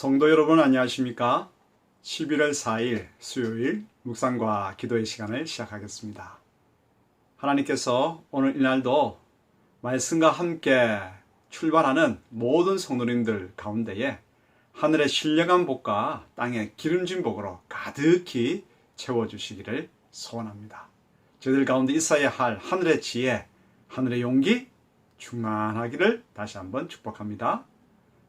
성도 여러분 안녕하십니까? 11월 4일 수요일 묵상과 기도의 시간을 시작하겠습니다. 하나님께서 오늘 이날도 말씀과 함께 출발하는 모든 성도님들 가운데에 하늘의 신령한 복과 땅의 기름진 복으로 가득히 채워주시기를 소원합니다. 저희들 가운데 있어야 할 하늘의 지혜, 하늘의 용기 충만하기를 다시 한번 축복합니다.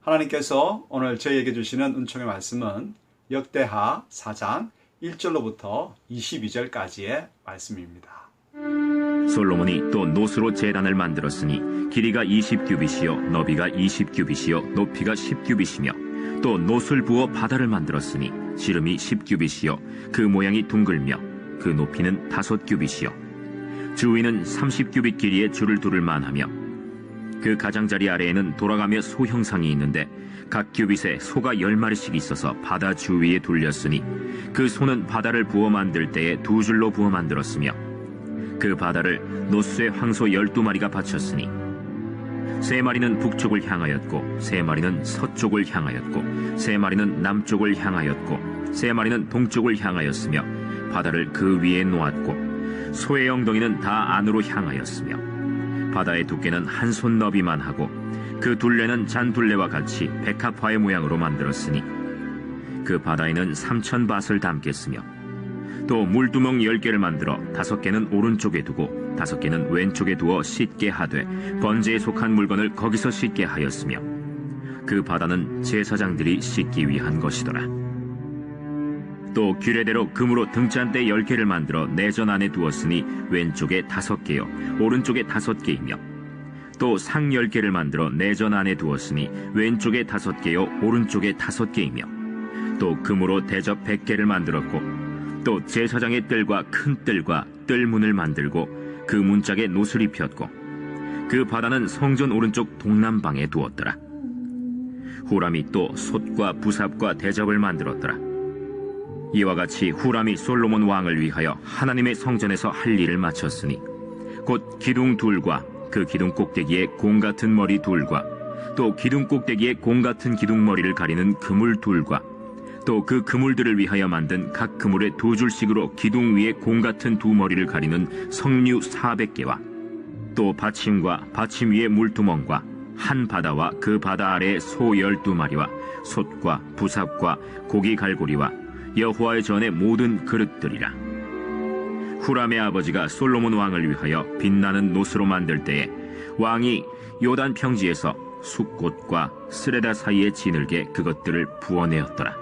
하나님께서 오늘 저희에게 주시는 은총의 말씀은 역대하 4장 1절로부터 22절까지의 말씀입니다. 솔로몬이 또 노스로 제단을 만들었으니 길이가 20규빗이요 너비가 20규빗이요 높이가 10규빗이며 또 노스를 부어 바다를 만들었으니 지름이 10규빗이요 그 모양이 둥글며 그 높이는 5규빗이요 주위는 30규빗 길이의 줄을 두를 만하며 그 가장자리 아래에는 돌아가며 소 형상이 있는데 각 규빗에 소가 10마리씩 있어서 바다 주위에 둘렸으니 그 소는 바다를 부어 만들 때에 두 줄로 부어 만들었으며 그 바다를 노스의 황소 12마리가 바쳤으니 3마리는 북쪽을 향하였고 3마리는 서쪽을 향하였고 3마리는 남쪽을 향하였고 3마리는 동쪽을 향하였으며 바다를 그 위에 놓았고 소의 엉덩이는 다 안으로 향하였으며 바다의 두께는 한 손 너비만 하고 그 둘레는 잔둘레와 같이 백합화의 모양으로 만들었으니 그 바다에는 3,000밧을 담겠으며 또 물두멍 10개를 만들어 5개는 오른쪽에 두고 5개는 왼쪽에 두어 씻게 하되 번제에 속한 물건을 거기서 씻게 하였으며 그 바다는 제사장들이 씻기 위한 것이더라. 또 규례대로 금으로 등잔대 10개를 만들어 내전 안에 두었으니 왼쪽에 5개요 오른쪽에 5개이며 또 상 10개를 만들어 내전 안에 두었으니 왼쪽에 5개요 오른쪽에 5개이며 또 금으로 대접 100개를 만들었고 또 제사장의 뜰과 큰 뜰과 뜰문을 만들고 그 문짝에 노슬 입혔고 그 바다는 성전 오른쪽 동남방에 두었더라. 후람이 또 솥과 부삽과 대접을 만들었더라. 이와 같이 후람이 솔로몬 왕을 위하여 하나님의 성전에서 할 일을 마쳤으니 곧 기둥 둘과 그 기둥 꼭대기에 공 같은 머리 둘과 또 기둥 꼭대기에 공 같은 기둥머리를 가리는 그물 둘과 또 그 그물들을 위하여 만든 각 그물에 2줄씩으로 기둥 위에 공 같은 두 머리를 가리는 석류 400개와 또 받침과 받침 위에 물두멍과 한 바다와 그 바다 아래에 소 12마리와 솥과 부삽과 고기 갈고리와 여호와의 전의 모든 그릇들이라. 후람의 아버지가 솔로몬 왕을 위하여 빛나는 노스로 만들 때에 왕이 요단 평지에서 숫꽃과 스레다 사이에 지늘게 그것들을 부어내었더라.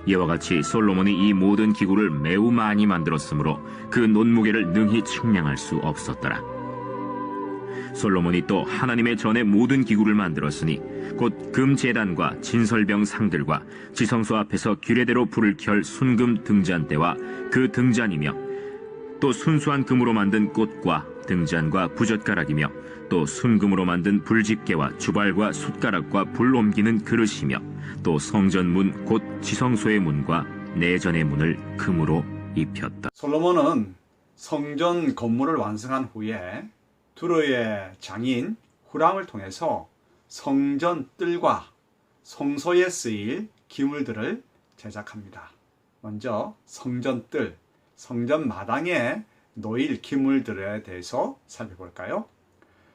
이와 같이 솔로몬이 이 모든 기구를 매우 많이 만들었으므로 그 논무게를 능히 측량할 수 없었더라. 솔로몬이 또 하나님의 전의 모든 기구를 만들었으니 곧 금제단과 진설병 상들과 지성소 앞에서 규례대로 불을 켤 순금 등잔대와 그 등잔이며 또 순수한 금으로 만든 꽃과 등잔과 부젓가락이며 또 순금으로 만든 불집게와 주발과 숟가락과 불 옮기는 그릇이며 또 성전문 곧 지성소의 문과 내전의 문을 금으로 입혔다. 솔로몬은 성전 건물을 완성한 후에 두로의 장인 후람을 통해서 성전 뜰과 성소에 쓰일 기물들을 제작합니다. 먼저 성전 뜰, 성전 마당에 놓일 기물들에 대해서 살펴볼까요?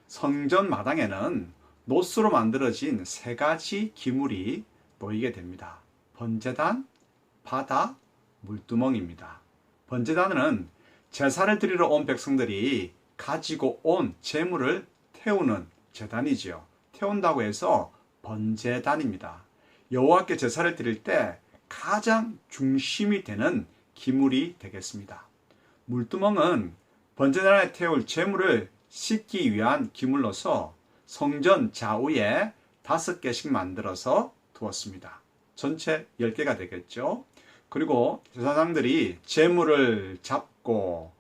성전 마당에는 노스로 만들어진 3가지 기물이 놓이게 됩니다. 번제단, 바다, 물두멍입니다. 번제단은 제사를 드리러 온 백성들이 가지고 온 제물을 태우는 제단이지요. 태운다고 해서 번제단입니다. 여호와께 제사를 드릴 때 가장 중심이 되는 기물이 되겠습니다. 물두멍은 번제단에 태울 제물을 씻기 위한 기물로서 성전 좌우에 5개씩 만들어서 두었습니다. 전체 10개가 되겠죠. 그리고 제사장들이 제물을 잡고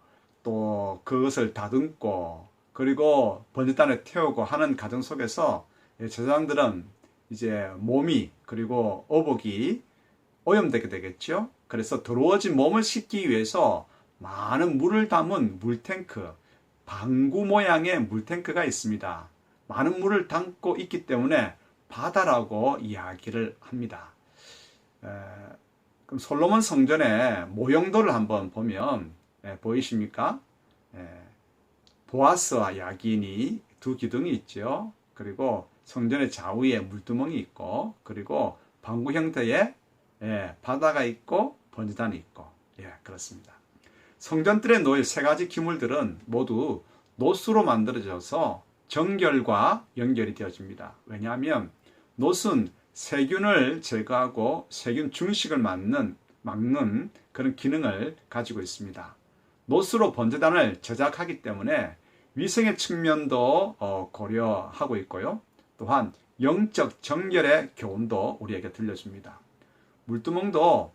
또 그것을 다듬고 그리고 번제단에 태우고 하는 과정 속에서 제사장들은 이제 몸이 그리고 어복이 오염되게 되겠죠. 그래서 더러워진 몸을 씻기 위해서 많은 물을 담은 물탱크, 방구 모양의 물탱크가 있습니다. 많은 물을 담고 있기 때문에 바다라고 이야기를 합니다. 그럼 솔로몬 성전의 모형도를 한번 보면 보이십니까? 보아스와 야긴이 두 기둥이 있죠. 그리고 성전의 좌우에 물두멍이 있고, 그리고 방구 형태의 바다가 있고 번제단이 있고, 그렇습니다. 성전뜰에 놓일 세 가지 기물들은 모두 노수로 만들어져서 정결과 연결이 되어집니다. 왜냐하면 노수는 세균을 제거하고 세균 증식을 막는 그런 기능을 가지고 있습니다. 노수로 번제단을 제작하기 때문에 위생의 측면도 고려하고 있고요. 또한 영적 정결의 교훈도 우리에게 들려줍니다. 물두멍도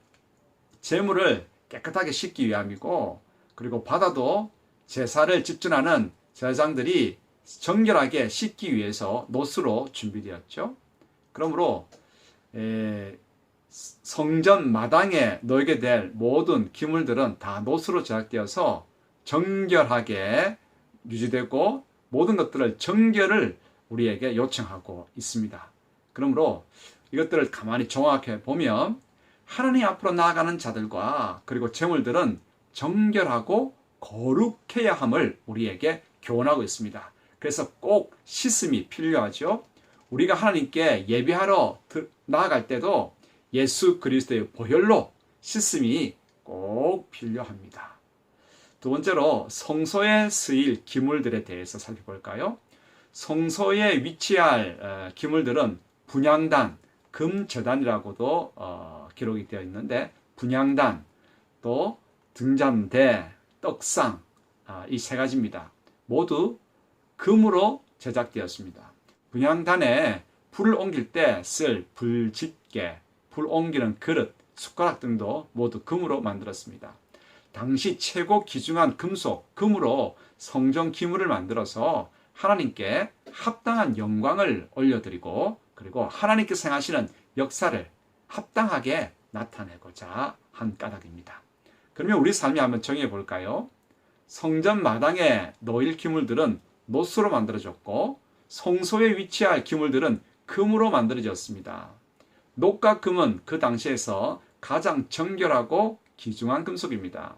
재물을 깨끗하게 씻기 위함이고, 그리고 바다도 제사를 집전하는 제사장들이 정결하게 씻기 위해서 노수로 준비되었죠. 그러므로 성전 마당에 놓이게 될 모든 기물들은 다 노수로 제작되어서 정결하게 유지되고, 모든 것들을 정결을 우리에게 요청하고 있습니다. 그러므로 이것들을 가만히 종합해 보면 하나님 앞으로 나아가는 자들과 그리고 재물들은 정결하고 거룩해야 함을 우리에게 교훈하고 있습니다. 그래서 꼭 씻음이 필요하죠. 우리가 하나님께 예배하러 나아갈 때도 예수 그리스도의 보혈로 씻음이 꼭 필요합니다. 두 번째로 성소에 쓰일 기물들에 대해서 살펴볼까요? 성소에 위치할 기물들은 분향단, 금제단이라고도 기록이 되어 있는데, 분향단, 또 등잔대, 떡상, 이 세 가지입니다. 모두 금으로 제작되었습니다. 분향단에 불을 옮길 때 쓸 불집게, 불 옮기는 그릇, 숟가락 등도 모두 금으로 만들었습니다. 당시 최고 귀중한 금속, 금으로 성전 기물을 만들어서 하나님께 합당한 영광을 올려드리고, 그리고 하나님께서 행하시는 역사를 합당하게 나타내고자 한 까닭입니다. 그러면 우리 삶이 한번 정해 볼까요? 성전 마당에 놓일 기물들은 노수로 만들어졌고, 성소에 위치할 기물들은 금으로 만들어졌습니다. 녹과 금은 그 당시에서 가장 정결하고 귀중한 금속입니다.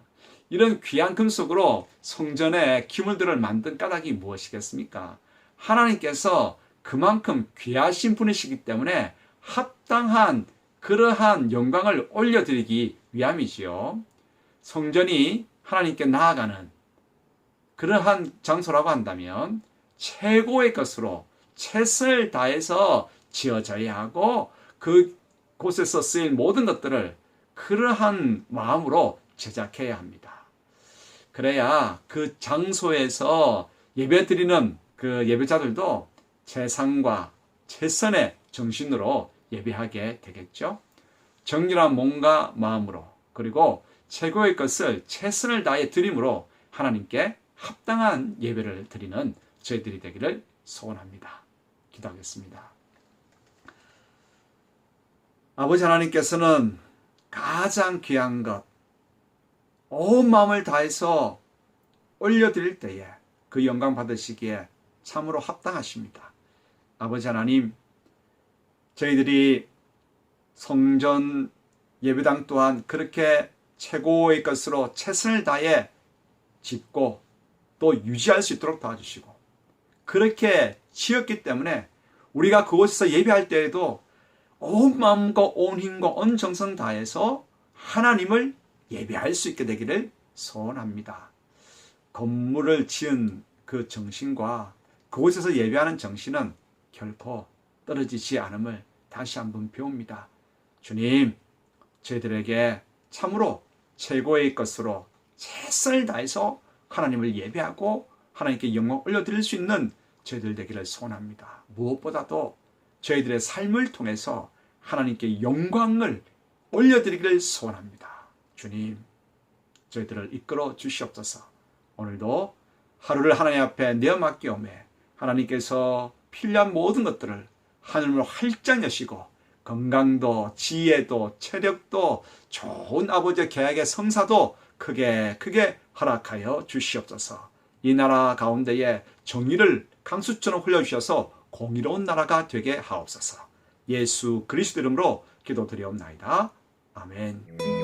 이런 귀한 금속으로 성전에 기물들을 만든 까닭이 무엇이겠습니까? 하나님께서 그만큼 귀하신 분이시기 때문에 합당한 그러한 영광을 올려드리기 위함이지요. 성전이 하나님께 나아가는 그러한 장소라고 한다면 최고의 것으로 최선을 다해서 지어져야 하고, 그곳에서 쓰일 모든 것들을 그러한 마음으로 제작해야 합니다. 그래야 그 장소에서 예배드리는 그 예배자들도 최상과 최선의 정신으로 예배하게 되겠죠. 정결한 몸과 마음으로, 그리고 최고의 것을 최선을 다해 드림으로 하나님께 합당한 예배를 드리는 저희들이 되기를 소원합니다. 기도하겠습니다. 아버지 하나님께서는 가장 귀한 것, 온 마음을 다해서 올려드릴 때에 그 영광 받으시기에 참으로 합당하십니다. 아버지 하나님, 저희들이 성전 예배당 또한 그렇게 최고의 것으로 최선을 다해 짓고 또 유지할 수 있도록 도와주시고, 그렇게 지었기 때문에 우리가 그곳에서 예배할 때에도 온 마음과 온 힘과 온 정성 다해서 하나님을 예배할 수 있게 되기를 소원합니다. 건물을 지은 그 정신과 그곳에서 예배하는 정신은 결코 떨어지지 않음을 다시 한번 배웁니다. 주님, 저희들에게 참으로 최고의 것으로 최선을 다해서 하나님을 예배하고 하나님께 영광 올려드릴 수 있는 저희들 되기를 소원합니다. 무엇보다도 저희들의 삶을 통해서 하나님께 영광을 올려드리기를 소원합니다. 주님, 저희들을 이끌어 주시옵소서. 오늘도 하루를 하나님 앞에 내어 맡기오매 하나님께서 필요한 모든 것들을 하늘로 활짝 여시고, 건강도 지혜도 체력도 좋은 아버지의 계약의 성사도 크게 허락하여 주시옵소서. 이 나라 가운데에 정의를 강수처럼 흘려주셔서 공의로운 나라가 되게 하옵소서. 예수 그리스도 이름으로 기도드리옵나이다. 아멘.